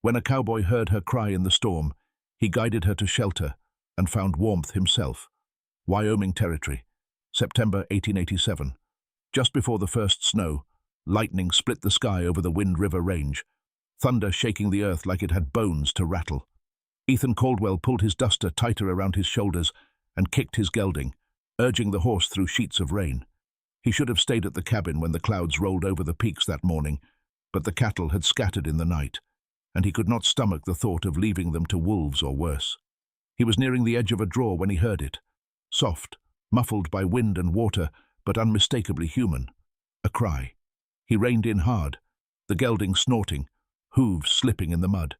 When a cowboy heard her cry in the storm, he guided her to shelter and found warmth himself. Wyoming Territory, September 1887. Just before the first snow, lightning split the sky over the Wind River Range, thunder shaking the earth like it had bones to rattle. Ethan Caldwell pulled his duster tighter around his shoulders and kicked his gelding, urging the horse through sheets of rain. He should have stayed at the cabin when the clouds rolled over the peaks that morning, but the cattle had scattered in the night, and he could not stomach the thought of leaving them to wolves or worse. He was nearing the edge of a draw when he heard it. Soft, muffled by wind and water, but unmistakably human. A cry. He reined in hard, the gelding snorting, hooves slipping in the mud.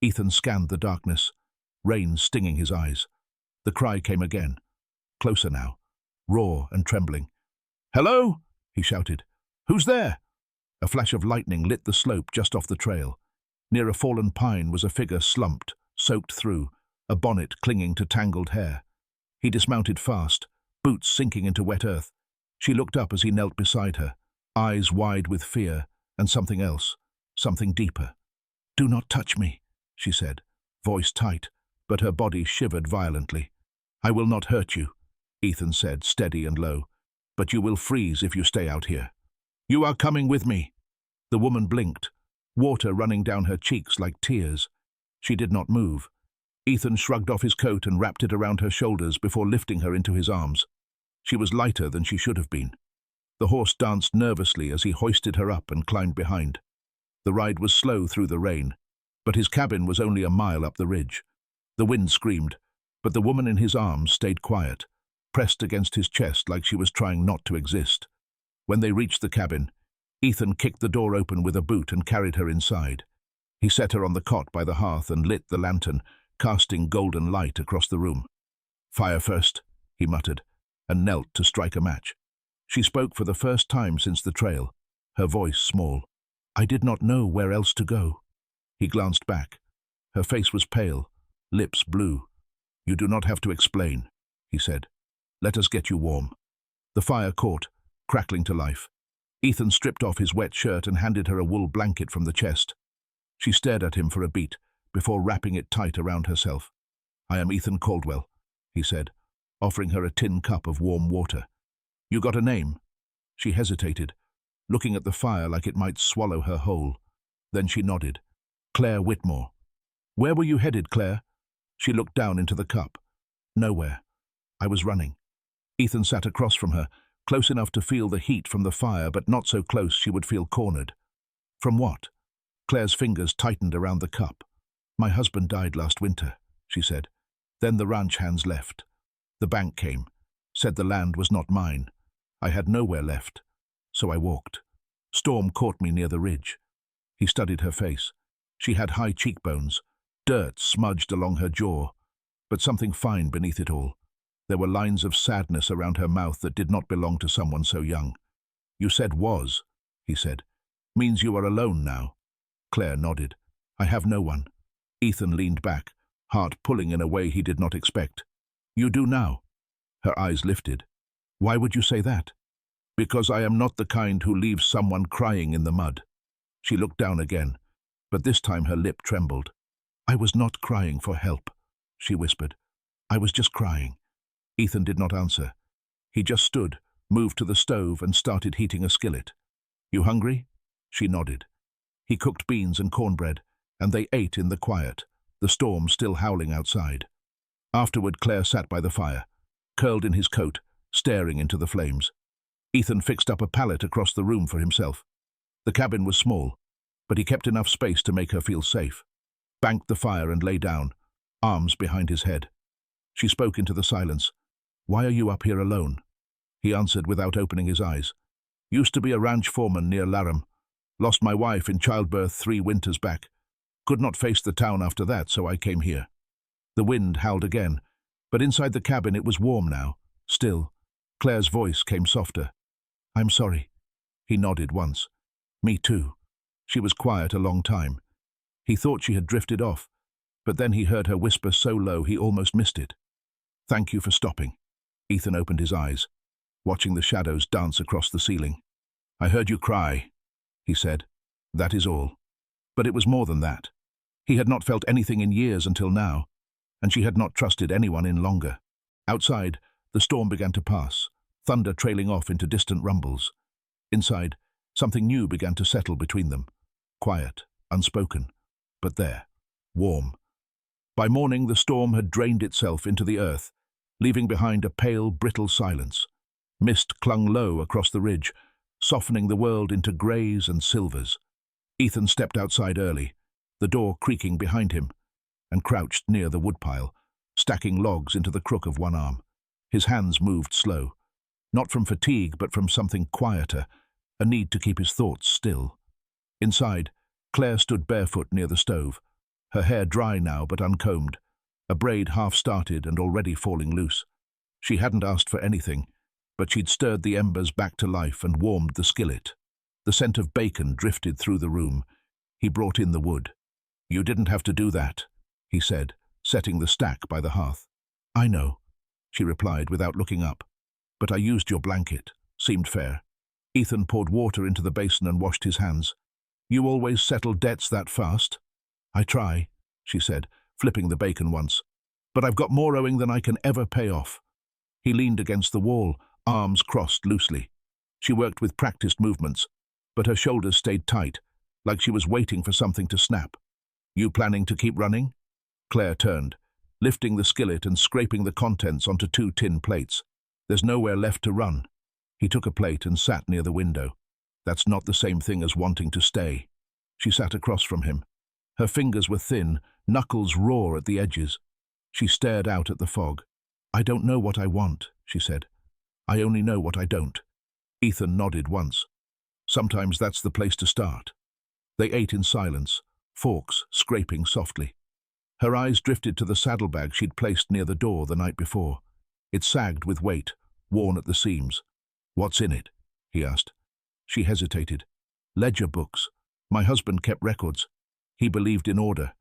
Ethan scanned the darkness, rain stinging his eyes. The cry came again, closer now, raw and trembling. "Hello?" he shouted. "Who's there?" A flash of lightning lit the slope just off the trail. Near a fallen pine was a figure slumped, soaked through, a bonnet clinging to tangled hair. He dismounted fast, boots sinking into wet earth. She looked up as he knelt beside her, eyes wide with fear and something else, something deeper. "Do not touch me," she said, voice tight, but her body shivered violently. "I will not hurt you," Ethan said, steady and low, "but you will freeze if you stay out here. You are coming with me." The woman blinked, water running down her cheeks like tears. She did not move. Ethan shrugged off his coat and wrapped it around her shoulders before lifting her into his arms. She was lighter than she should have been. The horse danced nervously as he hoisted her up and climbed behind. The ride was slow through the rain, but his cabin was only a mile up the ridge. The wind screamed, but the woman in his arms stayed quiet, pressed against his chest like she was trying not to exist. When they reached the cabin, Ethan kicked the door open with a boot and carried her inside. He set her on the cot by the hearth and lit the lantern, casting golden light across the room. "Fire first," he muttered, and knelt to strike a match. She spoke for the first time since the trail, her voice small. "I did not know where else to go." He glanced back. Her face was pale, lips blue. "You do not have to explain," he said. "Let us get you warm." The fire caught, crackling to life. Ethan stripped off his wet shirt and handed her a wool blanket from the chest. She stared at him for a beat, before wrapping it tight around herself. "I am Ethan Caldwell," he said, offering her a tin cup of warm water. "You got a name?" She hesitated, looking at the fire like it might swallow her whole. Then she nodded. "Claire Whitmore." "Where were you headed, Claire?" She looked down into the cup. "Nowhere. I was running." Ethan sat across from her, close enough to feel the heat from the fire, but not so close she would feel cornered. "From what?" Claire's fingers tightened around the cup. "My husband died last winter," she said. "Then the ranch hands left. The bank came, said the land was not mine. I had nowhere left, so I walked. Storm caught me near the ridge." He studied her face. She had high cheekbones, dirt smudged along her jaw, but something fine beneath it all. There were lines of sadness around her mouth that did not belong to someone so young. "You said was," he said. "Means you are alone now." Claire nodded. "I have no one." Ethan leaned back, heart pulling in a way he did not expect. "You do now." Her eyes lifted. "Why would you say that?" "Because I am not the kind who leaves someone crying in the mud." She looked down again, but this time her lip trembled. "I was not crying for help," she whispered. "I was just crying." Ethan did not answer. He just stood, moved to the stove and started heating a skillet. "You hungry?" She nodded. He cooked beans and cornbread, and they ate in the quiet, the storm still howling outside. Afterward, Claire sat by the fire, curled in his coat, staring into the flames. Ethan fixed up a pallet across the room for himself. The cabin was small, but he kept enough space to make her feel safe. Banked the fire and lay down, arms behind his head. She spoke into the silence. "Why are you up here alone?" He answered without opening his eyes. "Used to be a ranch foreman near Laram. Lost my wife in childbirth 3 winters back. Could not face the town after that, so I came here." The wind howled again, but inside the cabin it was warm now, still. Claire's voice came softer. "I'm sorry." He nodded once. "Me too." She was quiet a long time. He thought she had drifted off, but then he heard her whisper so low he almost missed it. "Thank you for stopping." Ethan opened his eyes, watching the shadows dance across the ceiling. "I heard you cry," he said. "That is all." But it was more than that. He had not felt anything in years until now, and she had not trusted anyone in longer. Outside, the storm began to pass, thunder trailing off into distant rumbles. Inside, something new began to settle between them. Quiet, unspoken, but there, warm. By morning, the storm had drained itself into the earth, leaving behind a pale, brittle silence. Mist clung low across the ridge, softening the world into greys and silvers. Ethan stepped outside early, the door creaking behind him, and crouched near the woodpile, stacking logs into the crook of one arm. His hands moved slow, not from fatigue but from something quieter, a need to keep his thoughts still. Inside, Claire stood barefoot near the stove, her hair dry now but uncombed, a braid half-started and already falling loose. She hadn't asked for anything, but she'd stirred the embers back to life and warmed the skillet. The scent of bacon drifted through the room. He brought in the wood. "You didn't have to do that," he said, setting the stack by the hearth. "I know," she replied without looking up. "But I used your blanket. Seemed fair." Ethan poured water into the basin and washed his hands. "You always settle debts that fast?" "I try," she said, flipping the bacon once. "But I've got more owing than I can ever pay off." He leaned against the wall, arms crossed loosely. She worked with practiced movements, but her shoulders stayed tight, like she was waiting for something to snap. "You planning to keep running?" Claire turned, lifting the skillet and scraping the contents onto 2 tin plates. "There's nowhere left to run." He took a plate and sat near the window. "That's not the same thing as wanting to stay." She sat across from him. Her fingers were thin, knuckles raw at the edges. She stared out at the fog. "I don't know what I want," she said. "I only know what I don't." Ethan nodded once. "Sometimes that's the place to start." They ate in silence, forks scraping softly. Her eyes drifted to the saddlebag she'd placed near the door the night before. It sagged with weight, worn at the seams. "What's in it?" he asked. She hesitated. "Ledger books. My husband kept records. He believed in order.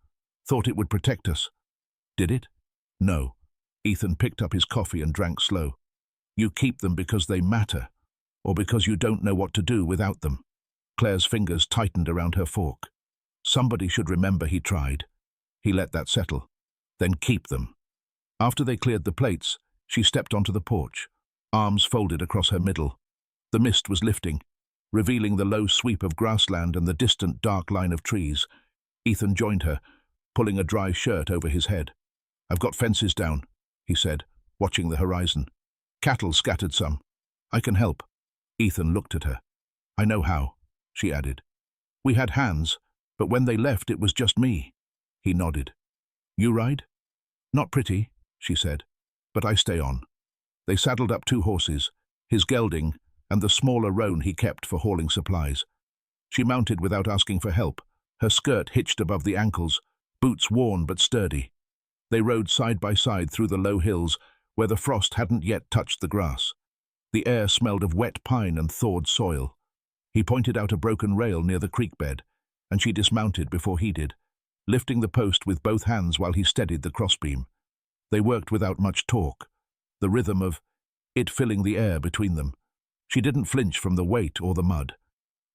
Thought it would protect us." "Did it?" "No." Ethan picked up his coffee and drank slow. "You keep them because they matter, or because you don't know what to do without them." Claire's fingers tightened around her fork. "Somebody should remember," he tried. He let that settle. "Then keep them." After they cleared the plates, she stepped onto the porch, arms folded across her middle. The mist was lifting, revealing the low sweep of grassland and the distant dark line of trees. Ethan joined her, pulling a dry shirt over his head. "I've got fences down," he said, watching the horizon. "Cattle scattered some. I can help." Ethan looked at her. "I know how," she added. "We had hands, but when they left it was just me." He nodded. "You ride?" "Not pretty," she said, "but I stay on." They saddled up 2 horses, his gelding and the smaller roan he kept for hauling supplies. She mounted without asking for help, her skirt hitched above the ankles, boots worn but sturdy. They rode side by side through the low hills where the frost hadn't yet touched the grass. The air smelled of wet pine and thawed soil. He pointed out a broken rail near the creek bed, and she dismounted before he did, lifting the post with both hands while he steadied the crossbeam. They worked without much talk, the rhythm of it filling the air between them. She didn't flinch from the weight or the mud.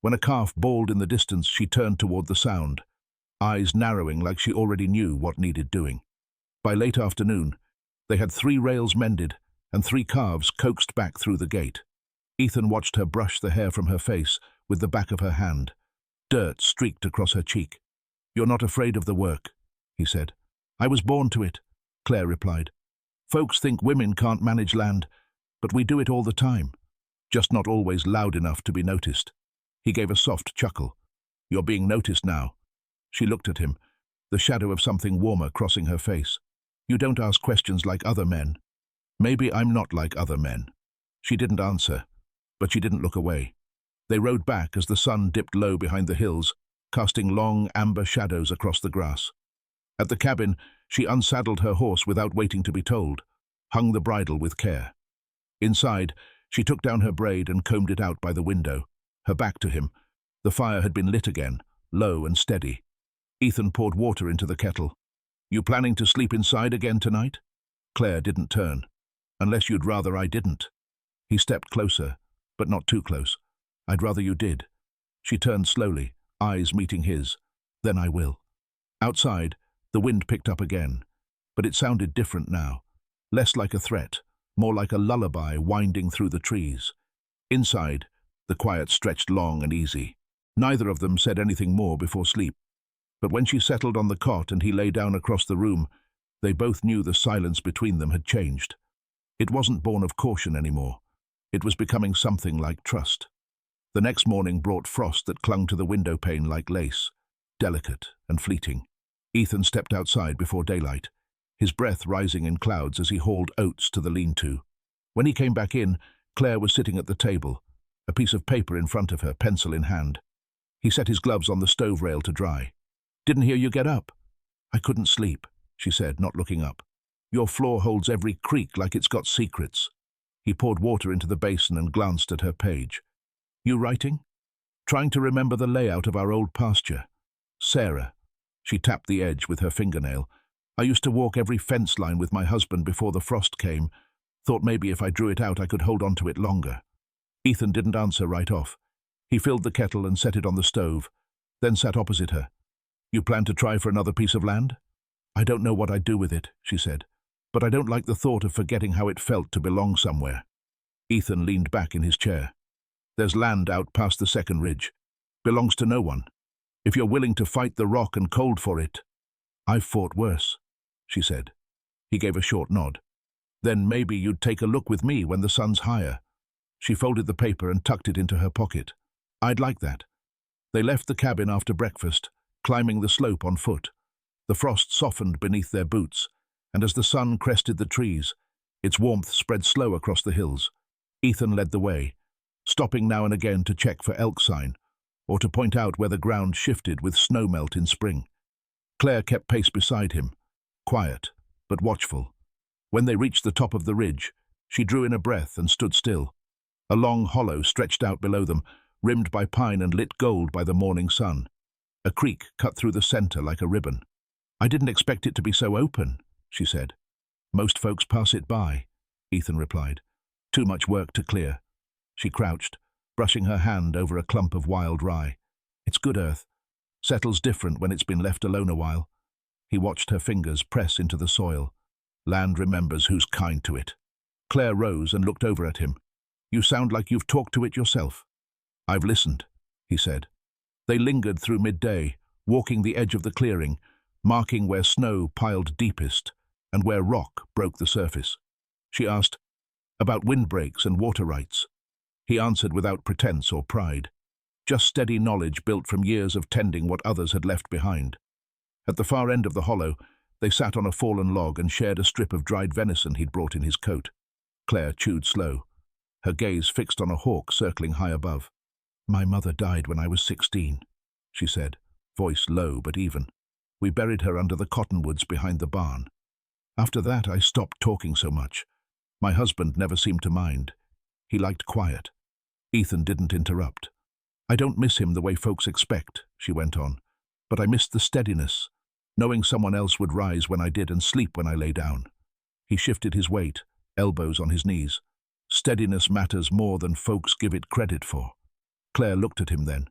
When a calf bawled in the distance, she turned toward the sound, eyes narrowing like she already knew what needed doing. By late afternoon, they had 3 rails mended and 3 calves coaxed back through the gate. Ethan watched her brush the hair from her face with the back of her hand. Dirt streaked across her cheek. "You're not afraid of the work," he said. "I was born to it," Claire replied. "Folks think women can't manage land, but we do it all the time, just not always loud enough to be noticed." He gave a soft chuckle. "You're being noticed now." She looked at him, the shadow of something warmer crossing her face. "You don't ask questions like other men." "Maybe I'm not like other men." She didn't answer, but she didn't look away. They rode back as the sun dipped low behind the hills, casting long amber shadows across the grass. At the cabin, she unsaddled her horse without waiting to be told, hung the bridle with care. Inside, she took down her braid and combed it out by the window, her back to him. The fire had been lit again, low and steady. Ethan poured water into the kettle. "You planning to sleep inside again tonight?" Claire didn't turn. "Unless you'd rather I didn't." He stepped closer, but not too close. "I'd rather you did." She turned slowly, eyes meeting his. "Then I will." Outside, the wind picked up again, but it sounded different now. Less like a threat, more like a lullaby winding through the trees. Inside, the quiet stretched long and easy. Neither of them said anything more before sleep. But when she settled on the cot and he lay down across the room, they both knew the silence between them had changed. It wasn't born of caution anymore. It was becoming something like trust. The next morning brought frost that clung to the window pane like lace, delicate and fleeting. Ethan stepped outside before daylight, his breath rising in clouds as he hauled oats to the lean-to. When he came back in, Claire was sitting at the table, a piece of paper in front of her, pencil in hand. He set his gloves on the stove rail to dry. "Didn't hear you get up." "I couldn't sleep," she said, not looking up. "Your floor holds every creak like it's got secrets." He poured water into the basin and glanced at her page. "You writing?" "Trying to remember the layout of our old pasture. Sarah." She tapped the edge with her fingernail. "I used to walk every fence line with my husband before the frost came. Thought maybe if I drew it out I could hold on to it longer." Ethan didn't answer right off. He filled the kettle and set it on the stove, then sat opposite her. "You plan to try for another piece of land?" "I don't know what I'd do with it," she said, "but I don't like the thought of forgetting how it felt to belong somewhere." Ethan leaned back in his chair. "There's land out past the second ridge. Belongs to no one. If you're willing to fight the rock and cold for it." "I've fought worse," she said. He gave a short nod. "Then maybe you'd take a look with me when the sun's higher." She folded the paper and tucked it into her pocket. "I'd like that." They left the cabin after breakfast, climbing the slope on foot. The frost softened beneath their boots, and as the sun crested the trees, its warmth spread slow across the hills. Ethan led the way, stopping now and again to check for elk sign, or to point out where the ground shifted with snowmelt in spring. Claire kept pace beside him, quiet but watchful. When they reached the top of the ridge, she drew in a breath and stood still. A long hollow stretched out below them, rimmed by pine and lit gold by the morning sun. A creek cut through the center like a ribbon. "I didn't expect it to be so open," she said. "Most folks pass it by," Ethan replied. "Too much work to clear." She crouched, brushing her hand over a clump of wild rye. "It's good earth. Settles different when it's been left alone a while." He watched her fingers press into the soil. Land remembers who's kind to it. Claire rose and looked over at him. "You sound like you've talked to it yourself." "I've listened," he said. They lingered through midday, walking the edge of the clearing, marking where snow piled deepest and where rock broke the surface. She asked about windbreaks and water rights. He answered without pretense or pride, just steady knowledge built from years of tending what others had left behind. At the far end of the hollow, they sat on a fallen log and shared a strip of dried venison he'd brought in his coat. Claire chewed slow, her gaze fixed on a hawk circling high above. "My mother died when I was 16, she said, voice low but even. "We buried her under the cottonwoods behind the barn. After that, I stopped talking so much. My husband never seemed to mind. He liked quiet." Ethan didn't interrupt. "I don't miss him the way folks expect," she went on, "but I missed the steadiness, knowing someone else would rise when I did and sleep when I lay down." He shifted his weight, elbows on his knees. "Steadiness matters more than folks give it credit for." Claire looked at him then.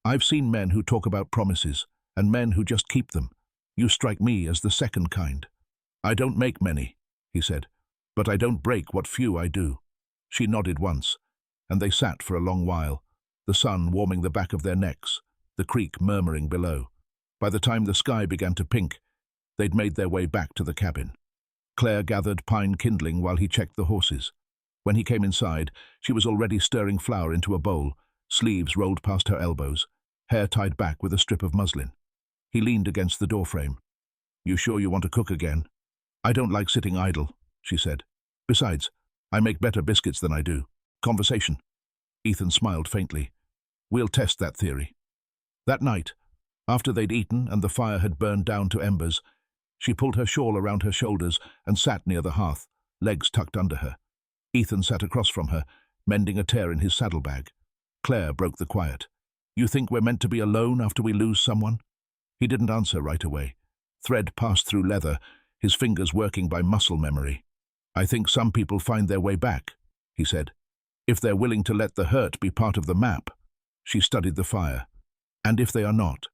"I've seen men who talk about promises, and men who just keep them. You strike me as the second kind." "I don't make many," he said, "but I don't break what few I do." She nodded once, and they sat for a long while, the sun warming the back of their necks, the creek murmuring below. By the time the sky began to pink, they'd made their way back to the cabin. Claire gathered pine kindling while he checked the horses. When he came inside, she was already stirring flour into a bowl, sleeves rolled past her elbows, hair tied back with a strip of muslin. He leaned against the doorframe. "You sure you want to cook again?" "I don't like sitting idle," she said. "Besides, I make better biscuits than I do. Conversation." Ethan smiled faintly. "We'll test that theory." That night, after they'd eaten and the fire had burned down to embers, she pulled her shawl around her shoulders and sat near the hearth, legs tucked under her. Ethan sat across from her, mending a tear in his saddlebag. Claire broke the quiet. "You think we're meant to be alone after we lose someone?" He didn't answer right away. Thread passed through leather, his fingers working by muscle memory. "I think some people find their way back," he said, "if they're willing to let the hurt be part of the map." She studied the fire. "And if they are not,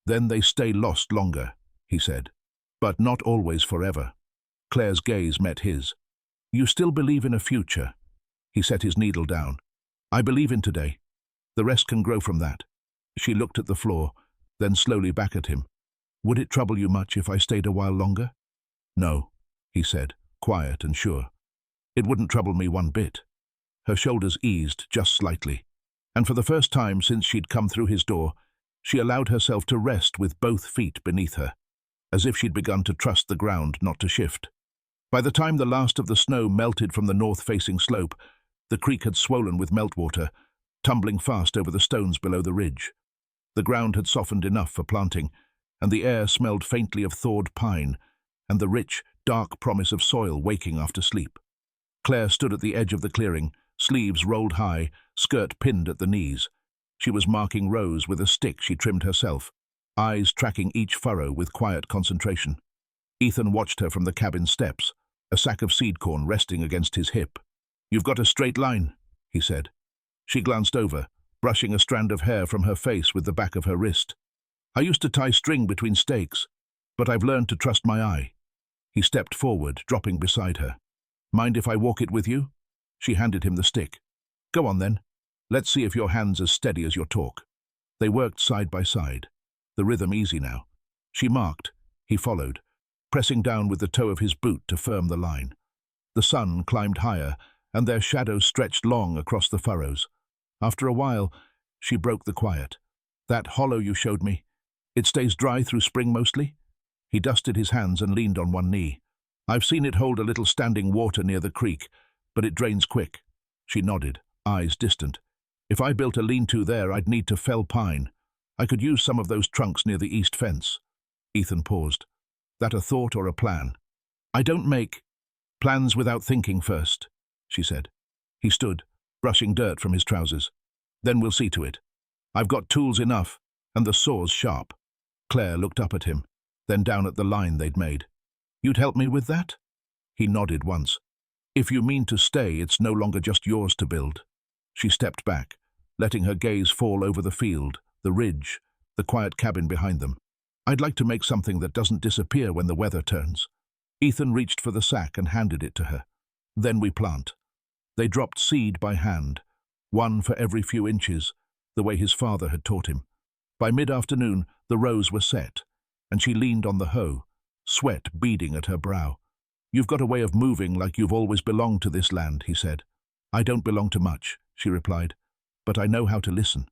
then they stay lost longer." he said. But not always forever. Claire's gaze met his. You still believe in a future? He set his needle down. I believe in today. The rest can grow from that. She looked at the floor, then slowly back at him. Would it trouble you much if I stayed a while longer? No, he said, quiet and sure. It wouldn't trouble me one bit. Her shoulders eased just slightly, and for the first time since she'd come through his door, she allowed herself to rest with both feet beneath her, as if she'd begun to trust the ground not to shift. By the time the last of the snow melted from the north-facing slope, the creek had swollen with meltwater, tumbling fast over the stones below the ridge. The ground had softened enough for planting, and the air smelled faintly of thawed pine and the rich, dark promise of soil waking after sleep. Claire stood at the edge of the clearing, sleeves rolled high, skirt pinned at the knees. She was marking rows with a stick she trimmed herself, eyes tracking each furrow with quiet concentration. Ethan watched her from the cabin steps, a sack of seed corn resting against his hip. You've got a straight line, he said. She glanced over, brushing a strand of hair from her face with the back of her wrist. I used to tie string between stakes, but I've learned to trust my eye. He stepped forward, dropping beside her. Mind if I walk it with you? She handed him the stick. Go on then. Let's see if your hand's as steady as your talk. They worked side by side, the rhythm easy now. She marked. He followed, pressing down with the toe of his boot to firm the line. The sun climbed higher, and their shadows stretched long across the furrows. After a while, she broke the quiet. That hollow you showed me, it stays dry through spring mostly? He dusted his hands and leaned on one knee. I've seen it hold a little standing water near the creek, but it drains quick. She nodded, eyes distant. If I built a lean-to there, I'd need to fell pine. I could use some of those trunks near the east fence. Ethan paused. That a thought or a plan? I don't make plans without thinking first, she said. He stood, brushing dirt from his trousers. Then we'll see to it. I've got tools enough, and the saw's sharp. Claire looked up at him, then down at the line they'd made. You'd help me with that? He nodded once. If you mean to stay, it's no longer just yours to build. She stepped back, letting her gaze fall over the field, the ridge, the quiet cabin behind them. I'd like to make something that doesn't disappear when the weather turns. Ethan reached for the sack and handed it to her. Then we plant. They dropped seed by hand, one for every few inches, the way his father had taught him. By mid-afternoon, the rows were set, and she leaned on the hoe, sweat beading at her brow. You've got a way of moving like you've always belonged to this land, he said. I don't belong to much, she replied, but I know how to listen.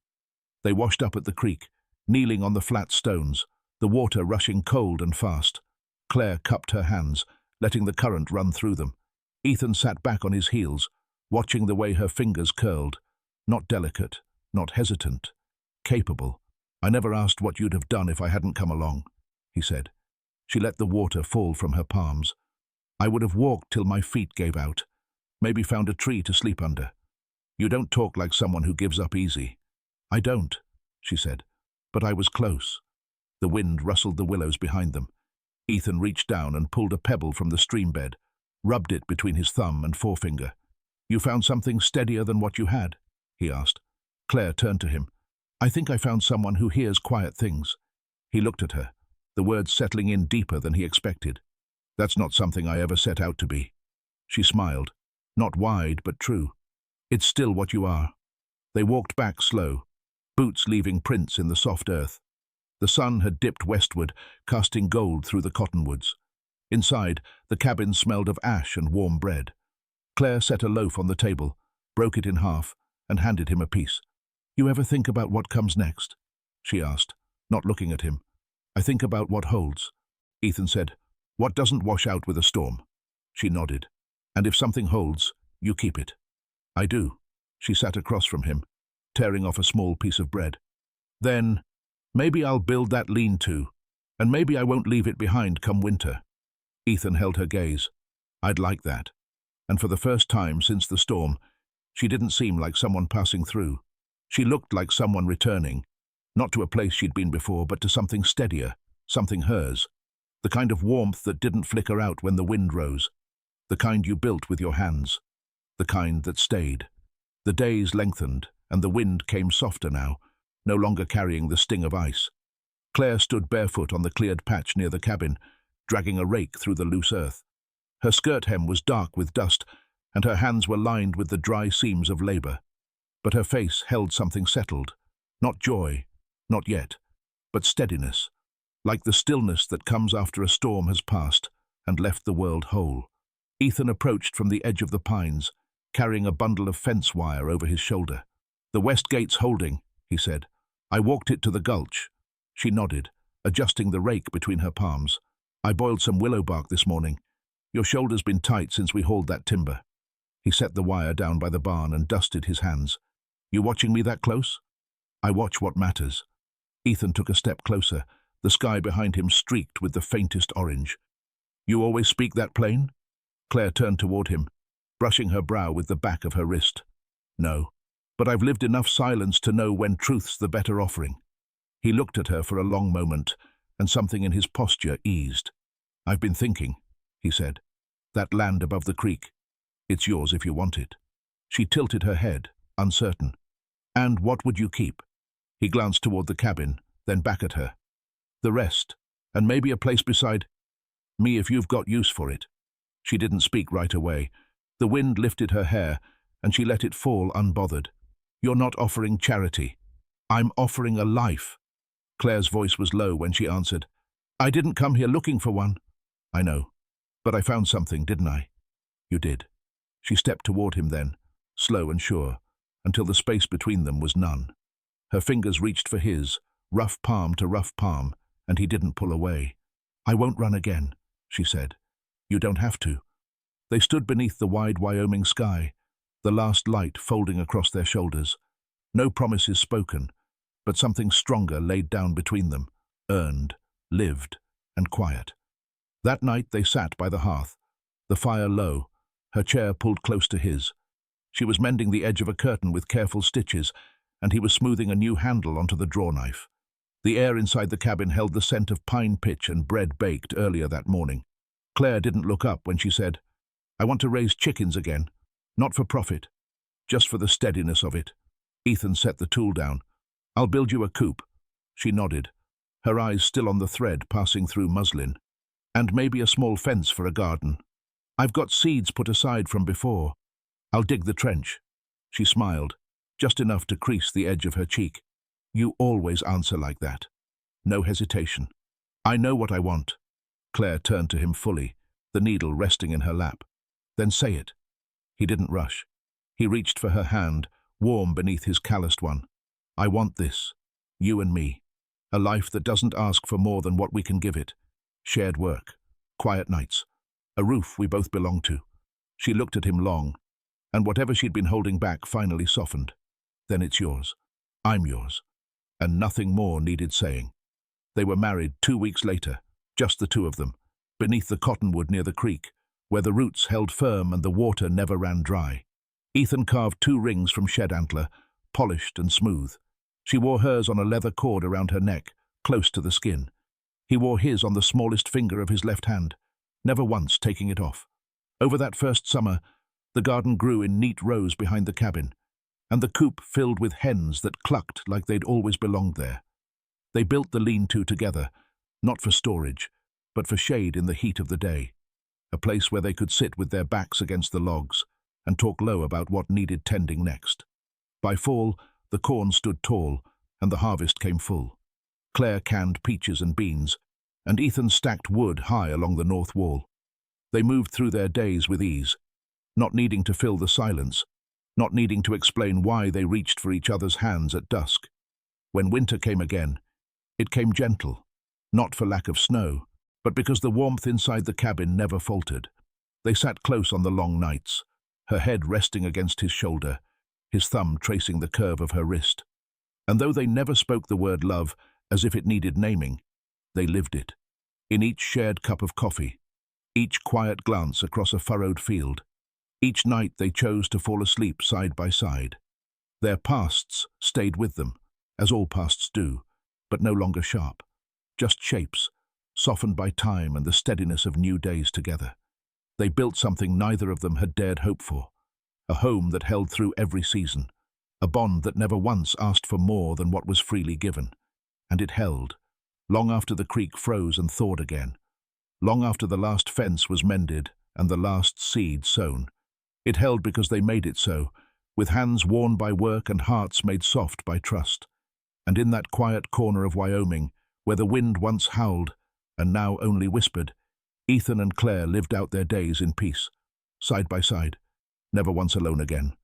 They washed up at the creek, kneeling on the flat stones, the water rushing cold and fast. Claire cupped her hands, letting the current run through them. Ethan sat back on his heels, watching the way her fingers curled. Not delicate, not hesitant, capable. I never asked what you'd have done if I hadn't come along, he said. She let the water fall from her palms. I would have walked till my feet gave out, maybe found a tree to sleep under. You don't talk like someone who gives up easy. I don't, she said, but I was close. The wind rustled the willows behind them. Ethan reached down and pulled a pebble from the stream bed, rubbed it between his thumb and forefinger. You found something steadier than what you had? He asked. Claire turned to him. I think I found someone who hears quiet things. He looked at her, the words settling in deeper than he expected. That's not something I ever set out to be. She smiled, not wide but true. It's still what you are. They walked back slow, boots leaving prints in the soft earth. The sun had dipped westward, casting gold through the cottonwoods. Inside, the cabin smelled of ash and warm bread. Claire set a loaf on the table, broke it in half, and handed him a piece. You ever think about what comes next? She asked, not looking at him. I think about what holds. Ethan said, what doesn't wash out with a storm? She nodded. And if something holds, you keep it. I do. She sat across from him, tearing off a small piece of bread. Then, maybe I'll build that lean-to, and maybe I won't leave it behind come winter. Ethan held her gaze. I'd like that. And for the first time since the storm, she didn't seem like someone passing through. She looked like someone returning, not to a place she'd been before, but to something steadier, something hers. The kind of warmth that didn't flicker out when the wind rose. The kind you built with your hands. The kind that stayed. The days lengthened, and the wind came softer now, no longer carrying the sting of ice. Claire stood barefoot on the cleared patch near the cabin, dragging a rake through the loose earth. Her skirt hem was dark with dust, and her hands were lined with the dry seams of labor. But her face held something settled. Not joy, not yet, but steadiness, like the stillness that comes after a storm has passed and left the world whole. Ethan approached from the edge of the pines, carrying a bundle of fence wire over his shoulder. "The west gate's holding," he said. "I walked it to the gulch." She nodded, adjusting the rake between her palms. "I boiled some willow bark this morning. Your shoulder's been tight since we hauled that timber." He set the wire down by the barn and dusted his hands. "You watching me that close?" "I watch what matters." Ethan took a step closer, the sky behind him streaked with the faintest orange. "You always speak that plain?" Claire turned toward him, brushing her brow with the back of her wrist. "No, but I've lived enough silence to know when truth's the better offering." He looked at her for a long moment, and something in his posture eased. "I've been thinking," he said. "That land above the creek, it's yours if you want it." She tilted her head, uncertain. "And what would you keep?" He glanced toward the cabin, then back at her. "The rest, and maybe a place beside me if you've got use for it." She didn't speak right away. The wind lifted her hair, and she let it fall unbothered. "You're not offering charity. I'm offering a life." Claire's voice was low when she answered. "I didn't come here looking for one." "I know, but I found something, didn't I?" "You did." She stepped toward him then, slow and sure, until the space between them was none. Her fingers reached for his, rough palm to rough palm, and he didn't pull away. "I won't run again," she said. "You don't have to." They stood beneath the wide Wyoming sky, the last light folding across their shoulders. No promises spoken, but something stronger laid down between them, earned, lived, and quiet. That night they sat by the hearth, the fire low, her chair pulled close to his. She was mending the edge of a curtain with careful stitches, and he was smoothing a new handle onto the draw knife. The air inside the cabin held the scent of pine pitch and bread baked earlier that morning. Claire didn't look up when she said, "I want to raise chickens again, not for profit, just for the steadiness of it." Ethan set the tool down. "I'll build you a coop." She nodded, her eyes still on the thread passing through muslin. "And maybe a small fence for a garden. I've got seeds put aside from before. I'll dig the trench." She smiled, just enough to crease the edge of her cheek. "You always answer like that." No hesitation. "I know what I want." Claire turned to him fully, the needle resting in her lap. "Then say it." He didn't rush. He reached for her hand, warm beneath his calloused one. "I want this. You and me. A life that doesn't ask for more than what we can give it. Shared work. Quiet nights. A roof we both belong to." She looked at him long, and whatever she'd been holding back finally softened. "Then it's yours. I'm yours." And nothing more needed saying. They were married 2 weeks later, just the two of them, beneath the cottonwood near the creek, where the roots held firm and the water never ran dry. Ethan carved 2 rings from shed antler, polished and smooth. She wore hers on a leather cord around her neck, close to the skin. He wore his on the smallest finger of his left hand, never once taking it off. Over that first summer, the garden grew in neat rows behind the cabin, and the coop filled with hens that clucked like they'd always belonged there. They built the lean-to together, not for storage, but for shade in the heat of the day, a place where they could sit with their backs against the logs and talk low about what needed tending next. By fall, the corn stood tall, and the harvest came full. Claire canned peaches and beans, and Ethan stacked wood high along the north wall. They moved through their days with ease, not needing to fill the silence, not needing to explain why they reached for each other's hands at dusk. When winter came again, it came gentle, not for lack of snow, but because the warmth inside the cabin never faltered. They sat close on the long nights, her head resting against his shoulder, his thumb tracing the curve of her wrist. And though they never spoke the word love as if it needed naming, they lived it. In each shared cup of coffee, each quiet glance across a furrowed field, each night they chose to fall asleep side by side. Their pasts stayed with them, as all pasts do, but no longer sharp, just shapes, softened by time and the steadiness of new days together. They built something neither of them had dared hope for, a home that held through every season, a bond that never once asked for more than what was freely given. And it held, long after the creek froze and thawed again, long after the last fence was mended and the last seed sown. It held because they made it so, with hands worn by work and hearts made soft by trust. And in that quiet corner of Wyoming, where the wind once howled and now only whispered, Ethan and Claire lived out their days in peace, side by side, never once alone again.